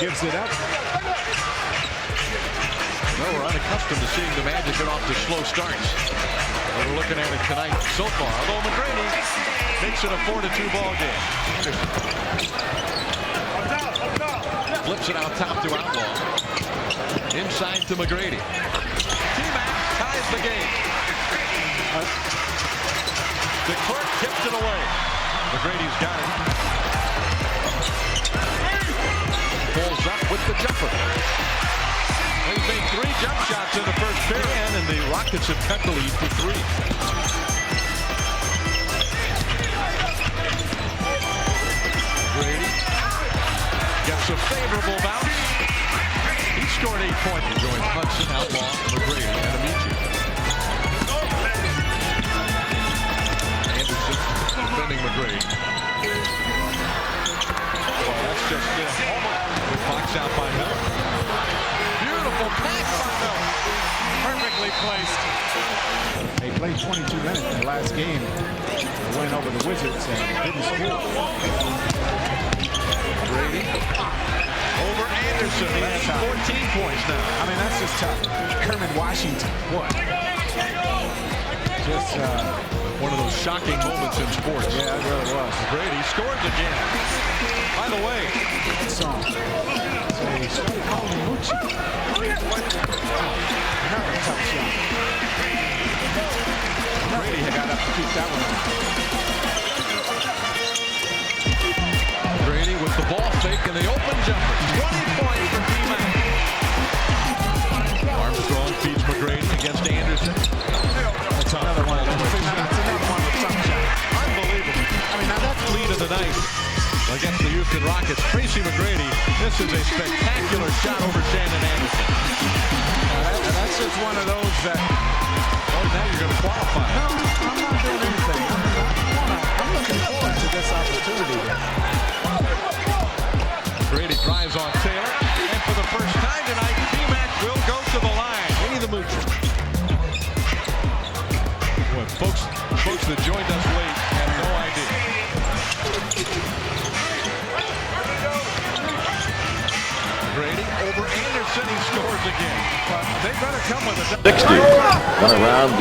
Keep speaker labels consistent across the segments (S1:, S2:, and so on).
S1: gives it up.
S2: No, we're unaccustomed to seeing the Magic get off to slow starts. We're looking at it tonight so far. Although McGrady makes it a 4-2 ball game. Flips it out top to Outlaw. Inside to McGrady. T-Mac ties the game. The court tipped it away. McGrady's got it. Pulls up with the jumper. He's made 3 jump shots in the first period, and the Rockets have cut the lead to 3. Brady gets a favorable bounce. He scored 8 points to join Hudson, Outlaw, McGrady, and Amici. Anderson defending McGrady. Well, that's just almost Fox out by Miller. Beautiful pass by Miller. Perfectly placed.
S1: They played 22 minutes in the last game. They went over the Wizards and didn't score.
S2: Brady over Anderson. That's 14 points now.
S1: I mean, that's just tough. Kermit Washington. What? Just
S2: one of those shocking moments in sports.
S1: Yeah, it really was.
S2: Brady scores again. By the way,
S1: song. So he started calling him Mucci. Another tough shot. Brady had got up to keep that one on.
S2: Brady with the ball fake and the open jumper. 20 points for T-Mac. Armstrong feeds McGrady against Anderson.
S1: That's another one. That's another one with tough shot.
S2: Unbelievable. I mean, now that's lead of the night against the Houston Rockets. Tracy McGrady, this is a spectacular shot over Shannon Anderson.
S1: That's just one of those that...
S2: Oh, now you're going to qualify.
S1: No, I'm not doing anything. I'm looking forward to this opportunity.
S2: Brady drives on Taylor, and for the first time tonight, T-Mac will go to the line. Winnie the Moocher. Boy, folks that joined us late had no idea. Brady over Anderson, he scores again. They better come with a
S3: 60. Went around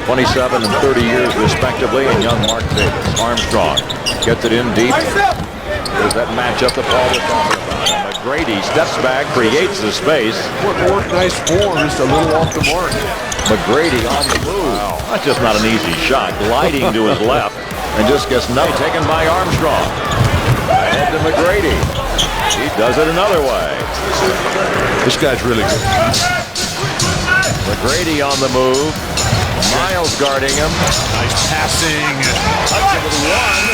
S3: 27 and 30 years respectively, and young Mark Davis. Armstrong gets it in deep. There's that matchup that Paul was talking about. And McGrady steps back, creates the space.
S4: Nice form, just a little off the mark.
S3: McGrady on the move. That's just not an easy shot. Gliding to his left, and just gets taken by Armstrong. Ahead to McGrady. He does it another way.
S4: This guy's really good.
S3: McGrady on the move. Miles guarding him.
S4: Nice passing.
S3: Hudson with one.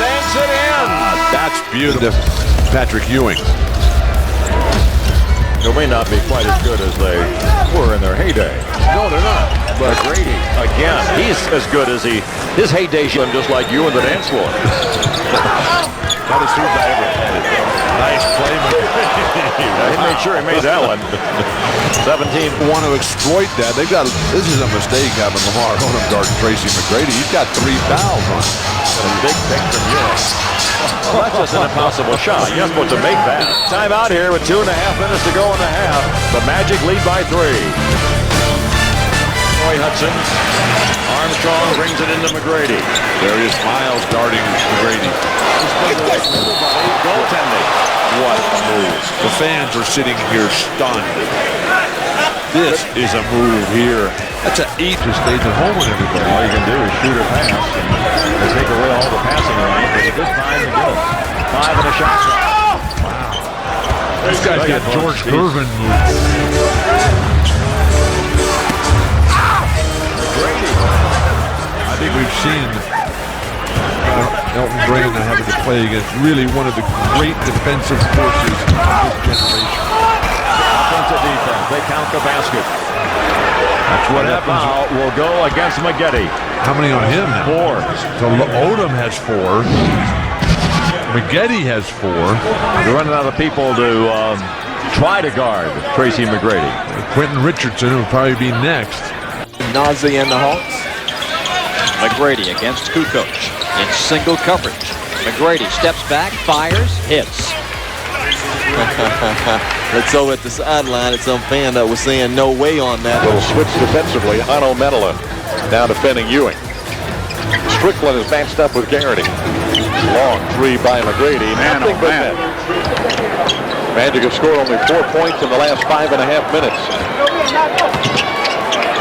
S3: Banks it in.
S4: That's beautiful. Patrick Ewing.
S3: They may not be quite as good as they were in their heyday.
S4: No, they're not.
S3: But McGrady, again, he's as good as his heyday should just like you in the dance floor.
S4: That is true by everyone. Nice play.
S3: He made sure he made that one. 17.
S4: Want to exploit that. This is a mistake having Lamar Odom guarding Tracy McGrady. He's got 3 fouls on him.
S3: A big pick from you. Well, that's just an impossible shot. You're not supposed to make that. Time out here with 2.5 minutes to go in the half. The Magic lead by 3. Roy Hudson. Armstrong brings it into McGrady.
S4: There is Miles guarding McGrady.
S3: Goaltending. What a move.
S4: The fans are sitting here stunned. This is a move here. That's an 8 to stay at home with everybody.
S3: All you can do is shoot or pass. They take away all the passing lane. It's a good time to get it. 5 and a shot.
S4: Wow. This guy's got George Gervin moves. I think we've seen Elton Brand having to play against really one of the great defensive forces of this generation.
S3: Offensive defense. They count the basket.
S4: That's what happens.
S3: Foul will go against McGetty.
S4: How many on him now?
S3: 4.
S4: So Odom has 4. McGetty has 4.
S3: They're running out of people to try to guard Tracy McGrady.
S4: Quentin Richardson will probably be next.
S5: Nazi and the Hawks.
S6: McGrady against Kukoc in single coverage. McGrady steps back, fires, hits.
S5: It's over at the sideline. It's some fan that was saying no way on that.
S3: Little switch defensively. Hano Medela now defending Ewing. Strickland is matched up with Garrity. Long three by McGrady. Nothing but net. Magic have scored only 4 points in the last 5.5 minutes.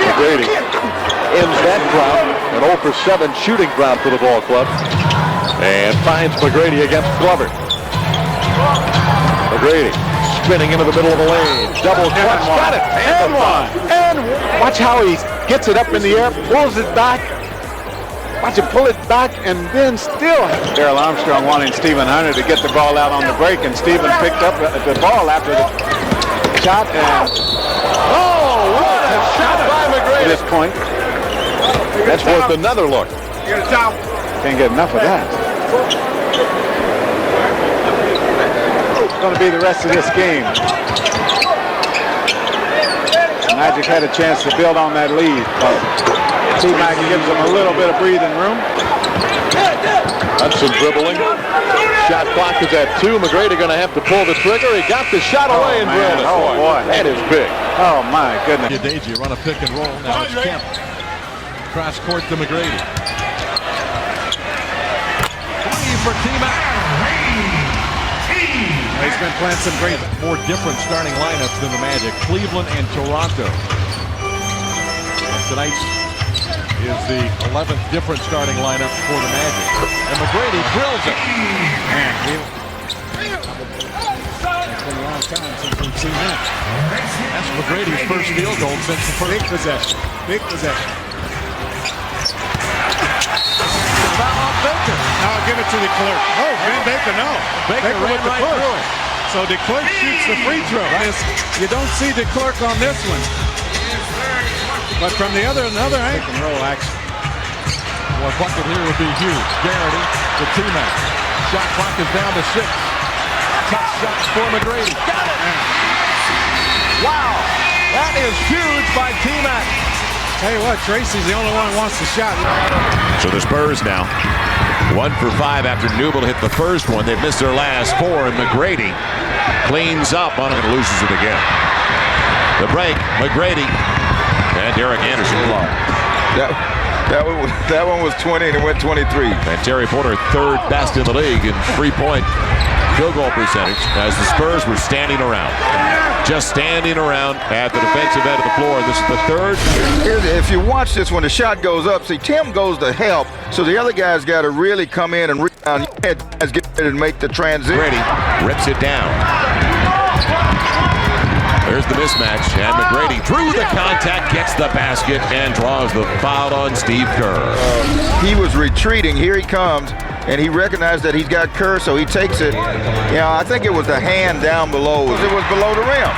S3: McGrady ends that drought. An 0 for 7 shooting drought for the ball club. And finds McGrady against Glover. McGrady spinning into the middle of the lane. Double clutch. Got it. And one. And watch how he gets it up in the air, pulls it back. Watch him pull it back and then still.
S1: Darrell Armstrong wanting Stephen Hunter to get the ball out on the break, and Stephen picked up the ball after the shot. And
S3: Oh, what a shot by McGrady.
S1: at this point,
S3: That's worth another look.
S1: can't get enough of that. It's going to be the rest of this game. Magic had a chance to build on that lead, but T-Mac gives them a little bit of breathing room.
S3: Hudson dribbling. Shot clock is at 2. McGrady going to have to pull the trigger. He got the shot away and drilled it.
S1: Oh, boy.
S3: That is big.
S1: Oh, my goodness.
S2: Deji run a pick and roll. Now it's Kemp. Cross court to McGrady. 20 for T-Mac.
S1: He's been playing some great.
S2: More different starting lineups than the Magic. Cleveland and Toronto. And tonight's is the 11th different starting lineup for the Magic. And McGrady drills it.
S1: Man, it's been a long time since we've seen that.
S2: That's McGrady's first field goal since the first.
S1: Big possession. Big possession.
S2: Foul on Baker.
S1: Now give it to the clerk. Oh, Ben Baker, no.
S2: Baker ran
S1: with the
S2: right
S1: push.
S2: through it.
S1: So DeClerc shoots the free throw. You don't see DeClerc on this one. But from the other angle. Roll action.
S2: Well, a bucket here would be huge. Garrity to T-Mac. Shot clock is down to 6. Tough shots for McGrady. Got it! Wow! That is huge by T-Mac.
S1: Tell you what, Tracy's the only one who wants the shot.
S3: So the Spurs now 1 for 5 after Newell hit the first one. They've missed their last 4, and McGrady cleans up on it and loses it again. The break, McGrady and Derek Anderson.
S7: That one was 20 and it went 23.
S3: And Terry Porter, 3rd best in the league in 3-point field goal percentage as the Spurs were standing around. Just standing around at the defensive end of the floor. This is the 3rd.
S7: If you watch this, when the shot goes up, see, Tim goes to help, so the other guy's got to really come in and rebound. Guys get ready to make the transition.
S3: Brady rips it down. There's the mismatch, and McGrady through the contact gets the basket and draws the foul on Steve Kerr.
S7: He was retreating. Here he comes, and he recognized that he's got Kerr, so he takes it. You know, I think it was the hand down below. It was below the rim.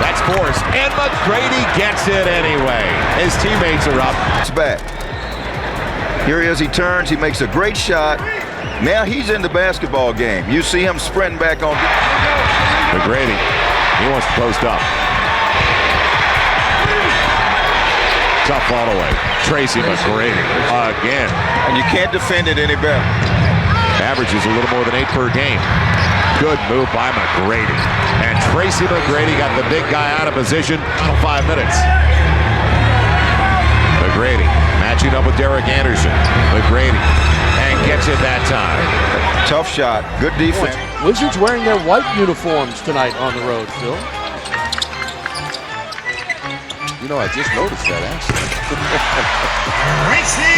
S3: That's forced, and McGrady gets it anyway. His teammates are up.
S7: It's back. Here he is. He turns. He makes a great shot. Now he's in the basketball game. You see him sprinting back on.
S3: McGrady, he wants to post up. Tough ball away. TRACY McGrady again.
S7: And you can't defend it any better.
S3: Averages a little more than 8 per game. Good move by McGrady. And TRACY McGrady got the big guy out of position in 5 minutes. McGrady matching up with Derek Anderson. McGrady and gets it that time.
S7: Tough shot. Good defense.
S8: Wizards wearing their white uniforms tonight on the road, Phil.
S5: You know, I just noticed that, actually.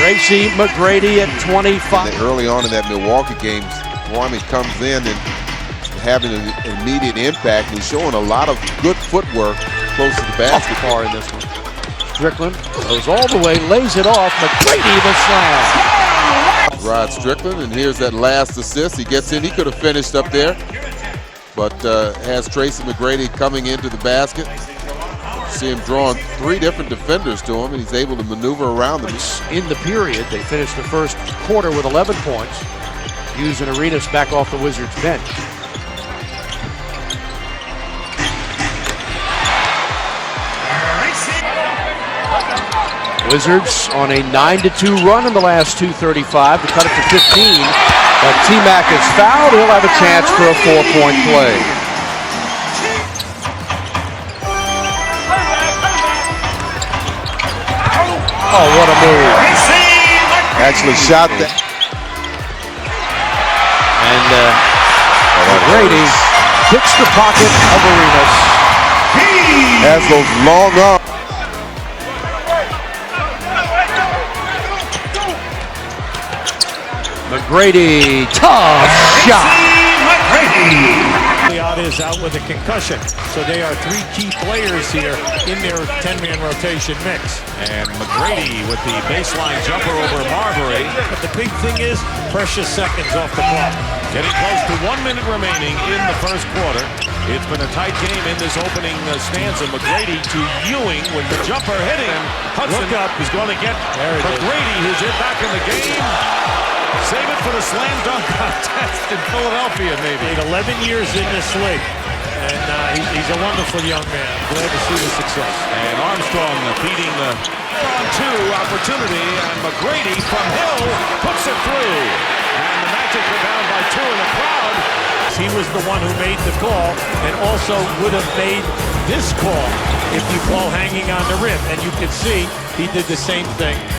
S8: TRACY McGrady at 25.
S5: Early on in that Milwaukee game, Kwame comes in and having an immediate impact. And he's showing a lot of good footwork close to the basket bar in this one.
S8: Strickland goes all the way, lays it off. McGrady the slam.
S5: Rod Strickland, and here's that last assist. He gets in. He could have finished up there, but has TRACY McGrady coming into the basket. See him drawing 3 different defenders to him, and he's able to maneuver around them.
S8: In the period, they finished the first quarter with 11 points. Using Arenas back off the Wizards bench. Wizards on a 9-2 run in the last 2:35 to cut it to 15. But T-Mac is fouled. He'll have a chance for a 4-point play. Oh, what a move.
S5: Actually shot that.
S8: And Grady hits the pocket of Arenas.
S5: Has those long arms.
S8: McGrady, tough shot.
S9: Is out with a concussion, so they are three key players here in their 10-man rotation mix.
S2: And McGrady with the baseline jumper over Marbury.
S9: But the big thing is precious seconds off the clock.
S2: Getting close to 1 minute remaining in the first quarter. It's been a tight game in this opening stanza. McGrady to Ewing with the jumper hitting him. Hudson
S9: Look up.
S2: is going to get McGrady, who's in back in the game. Save it for the slam dunk contest in Philadelphia, maybe.
S9: 11 years in this league, and he's a wonderful young man. Glad to see the success.
S2: And Armstrong feeding the on-two opportunity, and McGrady from Hill puts it through. And the Magic are down by 2 in the crowd.
S9: He was the one who made the call, and also would have made this call if you call hanging on the rim. And you can see he did the same thing.